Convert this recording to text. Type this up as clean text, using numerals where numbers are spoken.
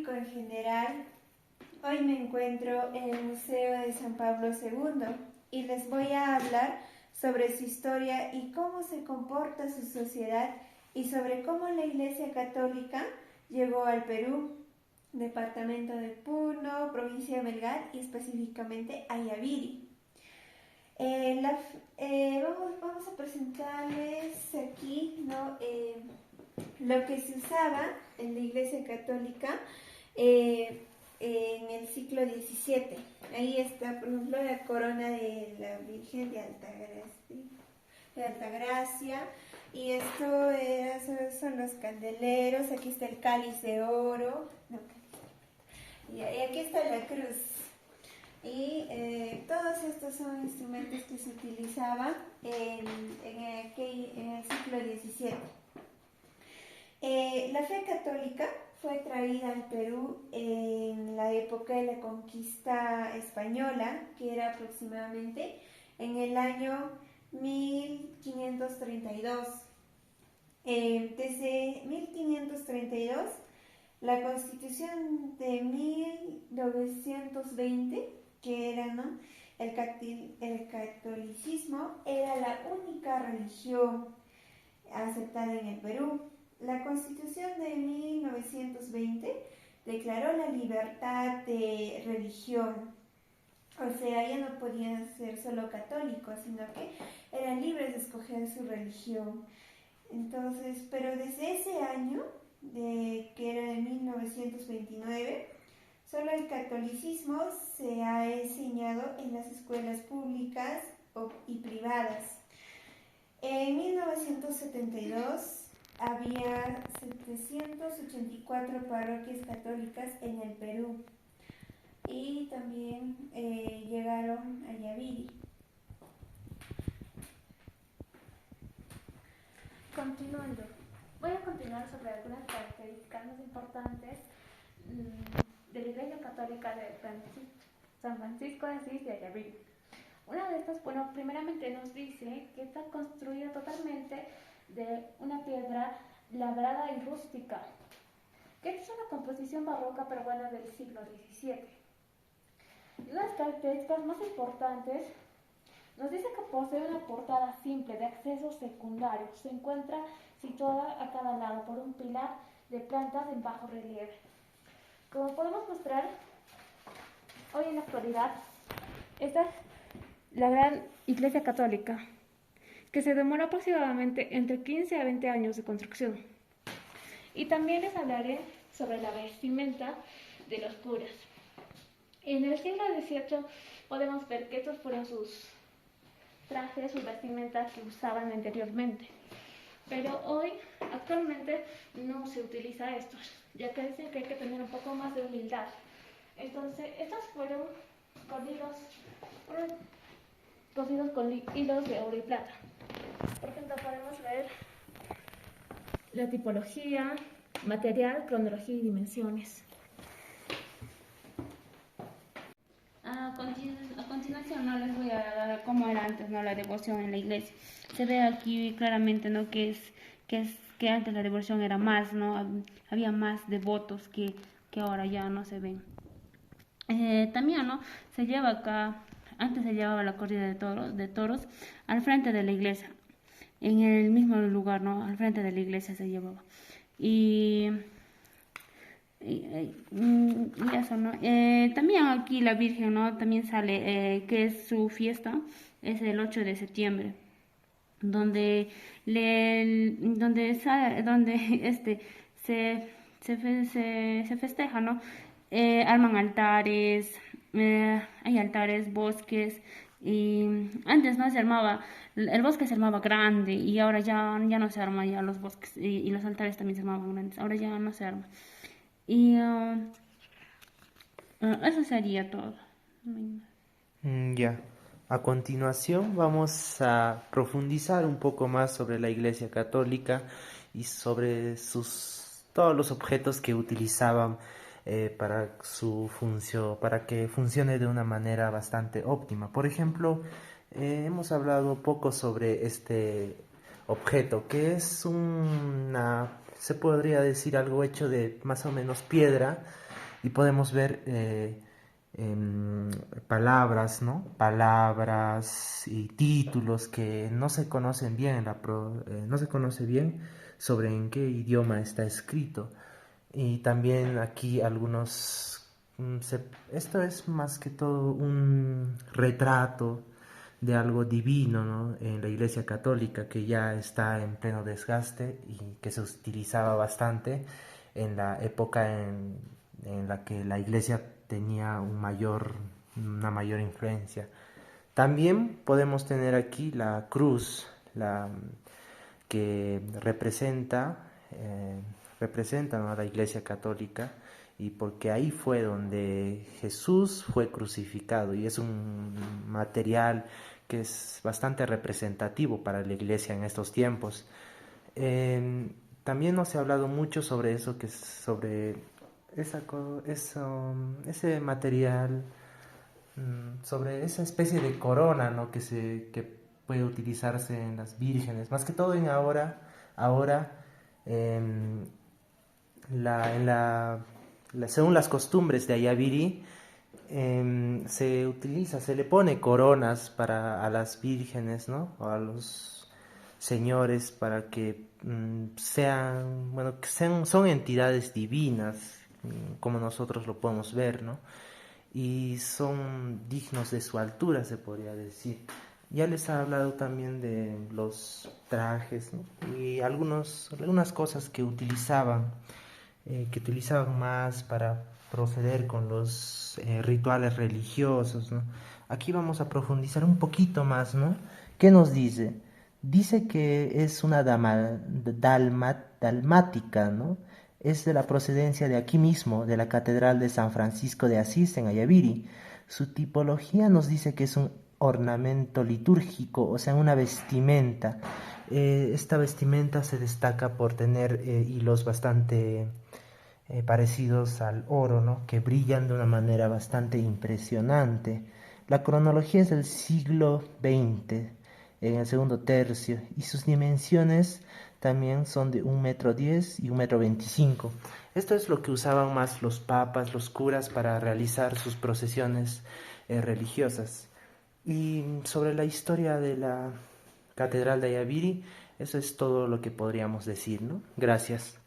público en general. Hoy me encuentro en el Museo de San Pablo II y les voy a hablar sobre su historia y cómo se comporta su sociedad y sobre cómo la Iglesia Católica llegó al Perú, departamento de Puno, provincia de Melgar y específicamente Ayaviri. Vamos a presentarles aquí, ¿no? Lo que se usaba en la Iglesia Católica en el siglo XVII. Ahí está, por ejemplo, la corona de la Virgen de Altagracia. Y esto son los candeleros. Aquí está el cáliz de oro. No, y aquí está la cruz. Y todos estos son instrumentos que se utilizaban en el siglo XVII. La fe católica fue traída al Perú en la época de la conquista española, que era aproximadamente en el año 1532. Desde 1532, la Constitución de 1920, que era, ¿no?, el catolicismo, era la única religión aceptada en el Perú. La Constitución de 1920 declaró la libertad de religión, o sea, ya no podían ser solo católicos, sino que eran libres de escoger su religión. Entonces, pero desde ese año, que era de 1929, solo el catolicismo se ha enseñado en las escuelas públicas y privadas. En 1972 había 784 parroquias católicas en el Perú y también llegaron a Yaviri. Continuando, voy a continuar sobre algunas características más importantes de la Iglesia Católica de San Francisco de Asís de Ayaviri. Una de estas, primeramente nos dice que está construida totalmente de una piedra labrada y rústica, que es una composición barroca peruana del siglo XVII. Y una de las características más importantes nos dice que posee una portada simple de acceso secundario. Se encuentra situada a cada lado por un pilar de plantas en bajo relieve. Como podemos mostrar, hoy en la actualidad, esta es la gran Iglesia Católica, que se demoró aproximadamente entre 15 a 20 años de construcción. Y también les hablaré sobre la vestimenta de los curas. En el siglo XVIII podemos ver que estos fueron sus trajes, sus vestimentas que usaban anteriormente. Pero hoy, actualmente, no se utiliza estos, ya que dicen que hay que tener un poco más de humildad. Entonces, estos fueron cosidos con hilos de oro y plata. Por ejemplo, podemos ver la tipología, material, cronología y dimensiones. A continuación, no les voy a dar cómo era antes, ¿no?, la devoción en la iglesia. Se ve aquí claramente, ¿no?, que antes la devoción era más, ¿no? Había más devotos que ahora ya no se ven. También, ¿no?, se lleva acá, antes se llevaba la corrida de toros al frente de la iglesia, en el mismo lugar, ¿no?, al frente de la iglesia se llevaba. Y eso, ¿no? También aquí la Virgen, ¿no?, también sale, que es su fiesta, es el 8 de septiembre, donde se festeja, ¿no? Arman altares, hay altares, bosques, y antes no se armaba, el bosque se armaba grande y ahora ya no se arma ya los bosques y los altares también se armaban grandes, ahora ya no se arma. Y eso sería todo. Ya. A continuación vamos a profundizar un poco más sobre la Iglesia Católica y sobre todos los objetos que utilizaban para su función, para que funcione de una manera bastante óptima. Por ejemplo, hemos hablado poco sobre este objeto, que es se podría decir algo hecho de más o menos piedra, y podemos ver palabras, ¿no? Palabras y títulos que no se conocen bien, no se conoce bien sobre en qué idioma está escrito. Y también aquí esto es más que todo un retrato de algo divino, ¿no? En la Iglesia Católica, que ya está en pleno desgaste y que se utilizaba bastante en la época en la que la Iglesia tenía una mayor influencia. También podemos tener aquí la cruz, que representa, ¿no?, a la Iglesia Católica, y porque ahí fue donde Jesús fue crucificado, y es un material que es bastante representativo para la Iglesia en estos tiempos. También no se ha hablado mucho sobre eso, sobre ese material, sobre esa especie de corona, ¿no?, que puede utilizarse en las vírgenes, más que todo ahora en según las costumbres de Ayaviri, se le pone coronas a las vírgenes, ¿no?, o a los señores, para que son entidades divinas, como nosotros lo podemos ver, ¿no? Y son dignos de su altura, se podría decir. Ya les ha hablado también de los trajes, ¿no?, y algunas cosas que utilizaban más para proceder con los rituales religiosos, ¿no? Aquí vamos a profundizar un poquito más, ¿no? ¿Qué nos dice? Dice que es una dalmática, ¿no? Es de la procedencia de aquí mismo, de la Catedral de San Francisco de Asís en Ayaviri. Su tipología nos dice que es un ornamento litúrgico, o sea, una vestimenta. Esta vestimenta se destaca por tener hilos bastante parecidos al oro, ¿no?, que brillan de una manera bastante impresionante. La cronología es del siglo XX, en el segundo tercio, y sus dimensiones también son de 1,10 m y 1,25 m. Esto es lo que usaban más los papas, los curas, para realizar sus procesiones religiosas. Y sobre la historia de la Catedral de Ayaviri, eso es todo lo que podríamos decir, ¿no? Gracias.